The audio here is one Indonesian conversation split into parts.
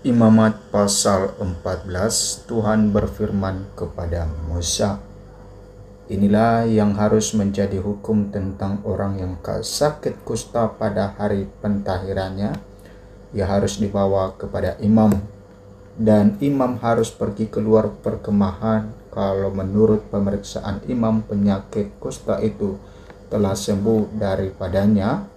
Imamat pasal 14, Tuhan berfirman kepada Musa, "Inilah yang harus menjadi hukum tentang orang yang sakit kusta pada hari pentahirannya. Ia harus dibawa kepada imam, dan imam harus pergi keluar perkemahan. Kalau menurut pemeriksaan imam penyakit kusta itu telah sembuh daripadanya,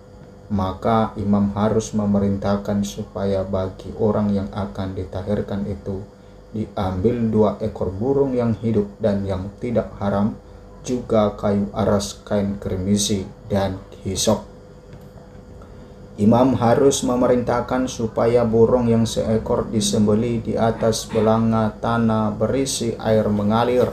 maka imam harus memerintahkan supaya bagi orang yang akan ditahirkan itu diambil 2 ekor burung yang hidup dan yang tidak haram, juga kayu aras, kain kirmisi, dan hisop. Imam harus memerintahkan supaya burung yang seekor disembelih di atas belanga tanah berisi air mengalir.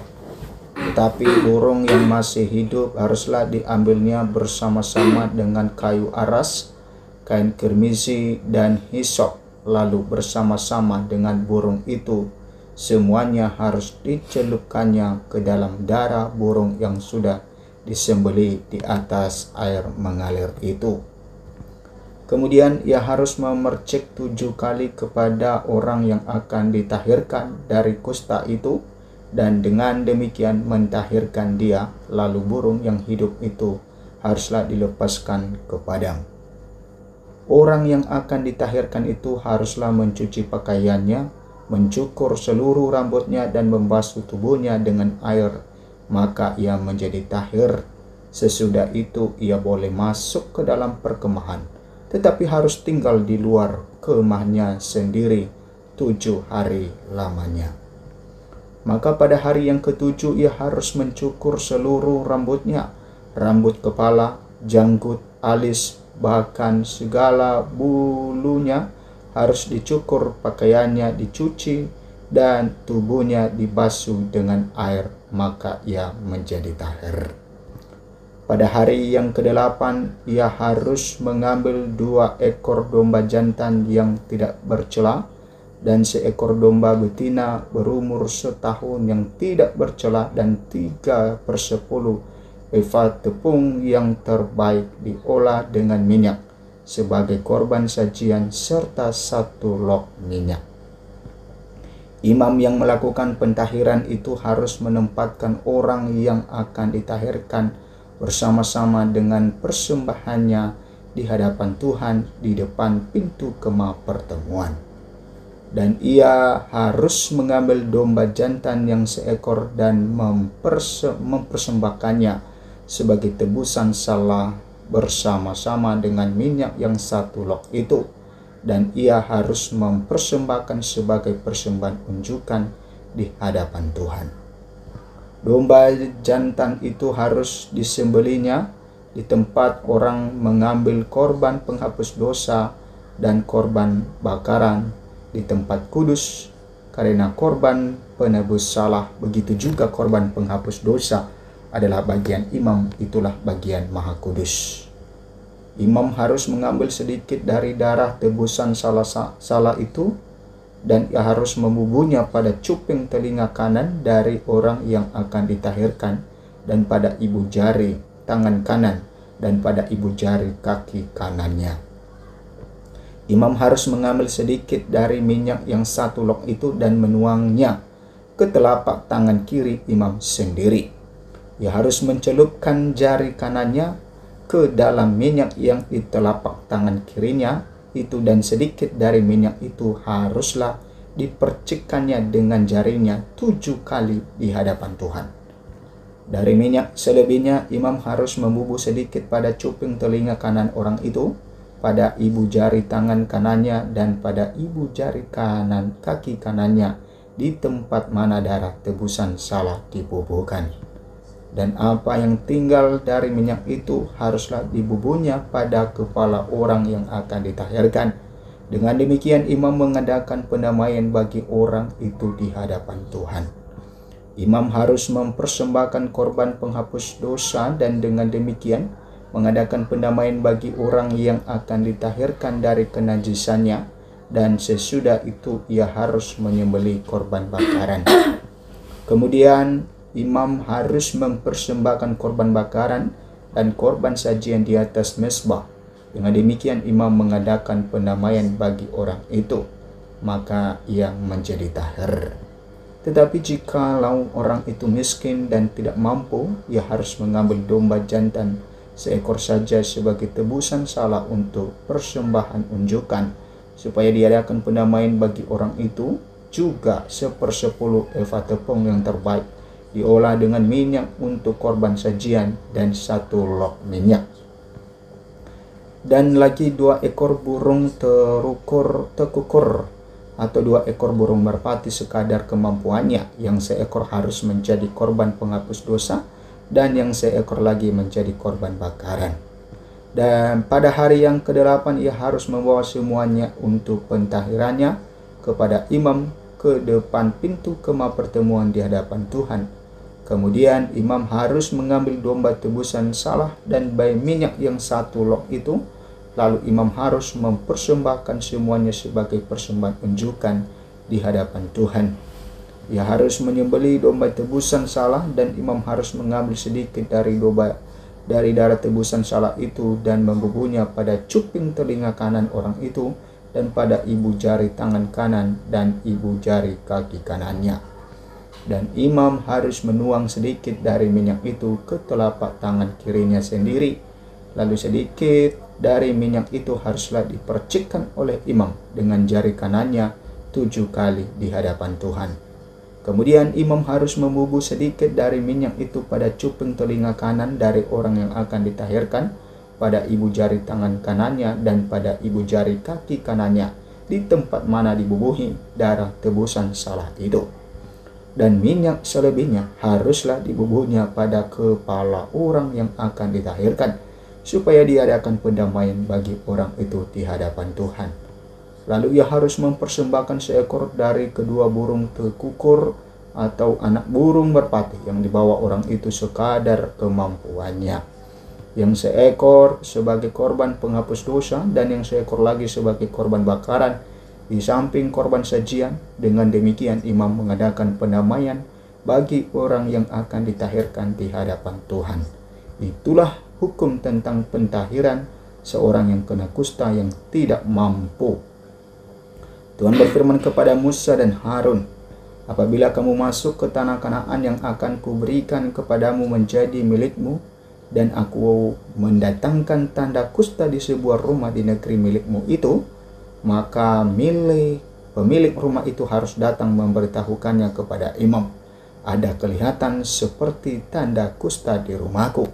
Tetapi burung yang masih hidup haruslah diambilnya bersama-sama dengan kayu aras, kain kirmisi, dan hisop. Lalu bersama-sama dengan burung itu, semuanya harus dicelupkannya ke dalam darah burung yang sudah disembelih di atas air mengalir itu. Kemudian ia harus memercik 7 kali kepada orang yang akan ditahirkan dari kusta itu, dan dengan demikian mentahirkan dia. Lalu burung yang hidup itu haruslah dilepaskan ke padang. Orang yang akan ditahirkan itu haruslah mencuci pakaiannya, mencukur seluruh rambutnya, dan membasuh tubuhnya dengan air, maka ia menjadi tahir. Sesudah itu ia boleh masuk ke dalam perkemahan, tetapi harus tinggal di luar kemahnya sendiri 7 hari lamanya. Maka pada hari yang ke-7 ia harus mencukur seluruh rambutnya, rambut kepala, janggut, alis, bahkan segala bulunya harus dicukur, pakaiannya dicuci, dan tubuhnya dibasuh dengan air, maka ia menjadi tahir. Pada hari yang ke-8 ia harus mengambil 2 ekor domba jantan yang tidak bercela, dan 1 ekor domba betina berumur setahun yang tidak bercela, dan 3/10 efa tepung yang terbaik diolah dengan minyak sebagai korban sajian, serta 1 log minyak. Imam yang melakukan pentahiran itu harus menempatkan orang yang akan ditahirkan bersama-sama dengan persembahannya di hadapan Tuhan di depan pintu kemah pertemuan. Dan ia harus mengambil domba jantan yang 1 ekor dan mempersembahkannya sebagai tebusan salah bersama-sama dengan minyak yang 1 log itu. Dan ia harus mempersembahkan sebagai persembahan unjukan di hadapan Tuhan. Domba jantan itu harus disembelihnya di tempat orang mengambil korban penghapus dosa dan korban bakaran di tempat kudus, karena korban penebus salah, begitu juga korban penghapus dosa adalah bagian imam, itulah bagian maha kudus. Imam harus mengambil sedikit dari darah tebusan salah itu, dan ia harus membubuhnya pada cuping telinga kanan dari orang yang akan ditahirkan, dan pada ibu jari tangan kanan, dan pada ibu jari kaki kanannya. Imam harus mengambil sedikit dari minyak yang 1 log itu dan menuangnya ke telapak tangan kiri imam sendiri. Ia harus mencelupkan jari kanannya ke dalam minyak yang di telapak tangan kirinya itu, dan sedikit dari minyak itu haruslah dipercikkannya dengan jarinya 7 kali di hadapan Tuhan. Dari minyak selebihnya imam harus membubuh sedikit pada cuping telinga kanan orang itu, pada ibu jari tangan kanannya, dan pada ibu jari kanan kaki kanannya, di tempat mana darah tebusan salah dibubuhkan. Dan apa yang tinggal dari minyak itu haruslah dibubuhnya pada kepala orang yang akan ditahirkan. Dengan demikian imam mengadakan pendamaian bagi orang itu di hadapan Tuhan. Imam harus mempersembahkan korban penghapus dosa, dan dengan demikian mengadakan pendamaian bagi orang yang akan ditahirkan dari kenajisannya, dan sesudah itu ia harus menyembelih korban bakaran. Kemudian imam harus mempersembahkan korban bakaran dan korban sajian di atas mezbah. Dengan demikian imam mengadakan pendamaian bagi orang itu. maka ia menjadi tahir. Tetapi jikalau orang itu miskin dan tidak mampu, ia harus mengambil domba jantan seekor saja sebagai tebusan salah untuk persembahan unjukan, supaya diadakan pendamaian bagi orang itu. Juga 1/10 eva tepung yang terbaik diolah dengan minyak untuk korban sajian, dan 1 log minyak. Dan lagi 2 ekor burung tekukur atau 2 ekor burung merpati sekadar kemampuannya, yang seekor harus menjadi korban penghapus dosa dan yang seekor lagi menjadi korban bakaran. Dan pada hari yang ke-8 ia harus membawa semuanya untuk pentahirannya kepada imam ke depan pintu kemah pertemuan di hadapan Tuhan. Kemudian imam harus mengambil domba tebusan salah dan bayi minyak yang 1 log itu. Lalu imam harus mempersembahkan semuanya sebagai persembahan unjukan di hadapan Tuhan. Ia harus menyembelih domba tebusan salah, dan imam harus mengambil sedikit dari darah tebusan salah itu dan membubuhnya pada cuping telinga kanan orang itu, dan pada ibu jari tangan kanan dan ibu jari kaki kanannya. Dan imam harus menuang sedikit dari minyak itu ke telapak tangan kirinya sendiri. Lalu sedikit dari minyak itu haruslah dipercikkan oleh imam dengan jari kanannya 7 kali di hadapan Tuhan. Kemudian imam harus membubuh sedikit dari minyak itu pada cuping telinga kanan dari orang yang akan ditahirkan, pada ibu jari tangan kanannya dan pada ibu jari kaki kanannya, di tempat mana dibubuhi darah tebusan salah itu. Dan minyak selebihnya haruslah dibubuhnya pada kepala orang yang akan ditahirkan, supaya diadakan pendamaian bagi orang itu di hadapan Tuhan. Lalu ia harus mempersembahkan seekor dari kedua burung tekukur atau anak burung merpati yang dibawa orang itu sekadar kemampuannya, yang seekor sebagai korban penghapus dosa dan yang seekor lagi sebagai korban bakaran di samping korban sajian. Dengan demikian imam mengadakan pendamaian bagi orang yang akan ditahirkan di hadapan Tuhan. Itulah hukum tentang pentahiran seorang yang kena kusta yang tidak mampu. Tuhan berfirman kepada Musa dan Harun, apabila kamu masuk ke tanah Kanaan yang akan kuberikan kepadamu menjadi milikmu, dan aku mendatangkan tanda kusta di sebuah rumah di negeri milikmu itu, maka pemilik rumah itu harus datang memberitahukannya kepada imam, ada kelihatan seperti tanda kusta di rumahku.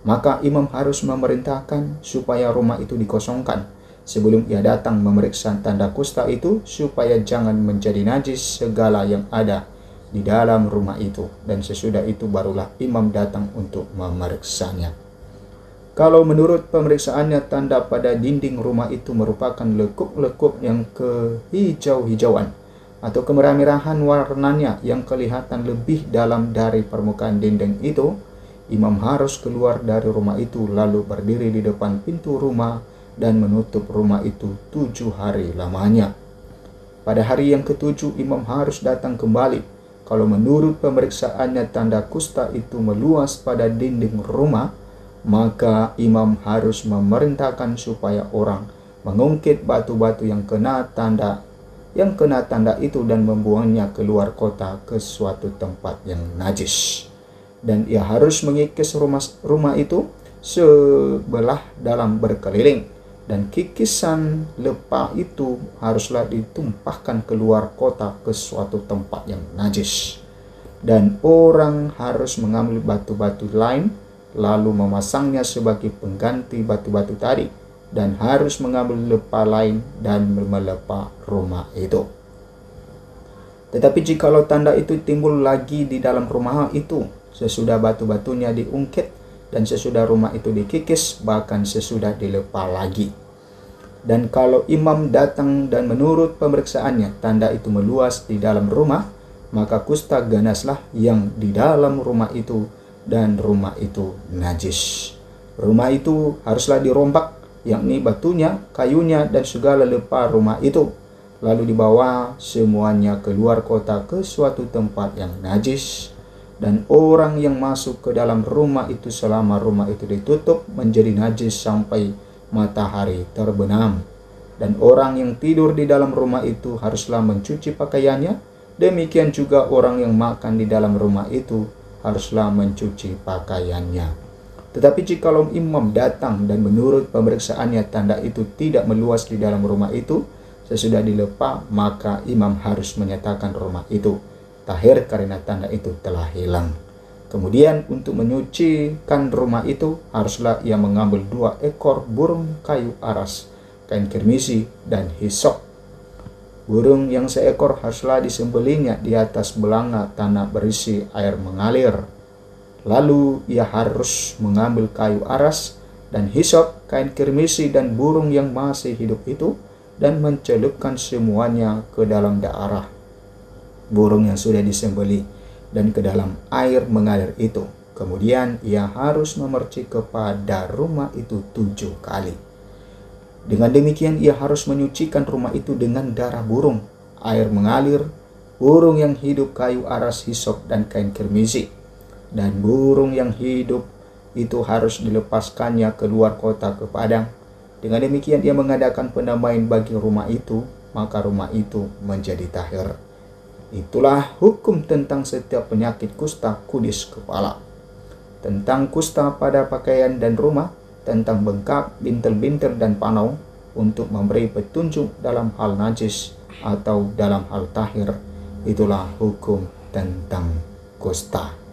Maka imam harus memerintahkan supaya rumah itu dikosongkan sebelum ia datang memeriksa tanda kusta itu, supaya jangan menjadi najis segala yang ada di dalam rumah itu, dan sesudah itu barulah imam datang untuk memeriksanya. Kalau menurut pemeriksaannya tanda pada dinding rumah itu merupakan lekuk-lekuk yang kehijau-hijauan atau kemerah-merahan warnanya yang kelihatan lebih dalam dari permukaan dinding itu, imam harus keluar dari rumah itu lalu berdiri di depan pintu rumah dan menutup rumah itu 7 hari lamanya. Pada hari yang ke-7 imam harus datang kembali. Kalau menurut pemeriksaannya tanda kusta itu meluas pada dinding rumah, maka imam harus memerintahkan supaya orang mengungkit batu-batu yang kena tanda itu dan membuangnya keluar kota ke suatu tempat yang najis. Dan ia harus mengikis rumah itu sebelah dalam berkeliling, dan kikisan lepa itu haruslah ditumpahkan keluar kota ke suatu tempat yang najis. Dan orang harus mengambil batu-batu lain lalu memasangnya sebagai pengganti batu-batu tadi, dan harus mengambil lepa lain dan melepa rumah itu. Tetapi jikalau tanda itu timbul lagi di dalam rumah itu sesudah batu-batunya diungkit, dan sesudah rumah itu dikikis, bahkan sesudah dilepa lagi. Dan kalau imam datang dan menurut pemeriksaannya tanda itu meluas di dalam rumah, maka kusta ganaslah yang di dalam rumah itu, dan rumah itu najis. Rumah itu haruslah dirombak, yakni batunya, kayunya, dan segala lepa rumah itu, lalu dibawa semuanya keluar kota ke suatu tempat yang najis. Dan orang yang masuk ke dalam rumah itu selama rumah itu ditutup menjadi najis sampai matahari terbenam. dan orang yang tidur di dalam rumah itu haruslah mencuci pakaiannya. Demikian juga orang yang makan di dalam rumah itu haruslah mencuci pakaiannya. Tetapi jikalau imam datang dan menurut pemeriksaannya tanda itu tidak meluas di dalam rumah itu, sesudah dilepas, maka imam harus menyatakan rumah itu tahir karena tanda itu telah hilang. Kemudian untuk menyucikan rumah itu, haruslah ia mengambil 2 ekor burung kayu aras, kain kirmisi, dan hisop. Burung yang seekor haruslah disembelihnya di atas belanga tanah berisi air mengalir. Lalu ia harus mengambil kayu aras dan hisop, kain kirmisi, dan burung yang masih hidup itu, dan mencelupkan semuanya ke dalam darah burung yang sudah disembelih dan ke dalam air mengalir itu. Kemudian ia harus memercik kepada rumah itu 7 kali. Dengan demikian ia harus menyucikan rumah itu dengan darah burung, air mengalir, burung yang hidup, kayu aras, hisop, dan kain kirmisi. Dan burung yang hidup itu harus dilepaskannya keluar kota ke padang. Dengan demikian ia mengadakan pendamaian bagi rumah itu, maka rumah itu menjadi tahir. Itulah hukum tentang setiap penyakit kusta kudis kepala, tentang kusta pada pakaian dan rumah, tentang bengkak, bintil-bintil, dan panau, untuk memberi petunjuk dalam hal najis atau dalam hal tahir. Itulah hukum tentang kusta.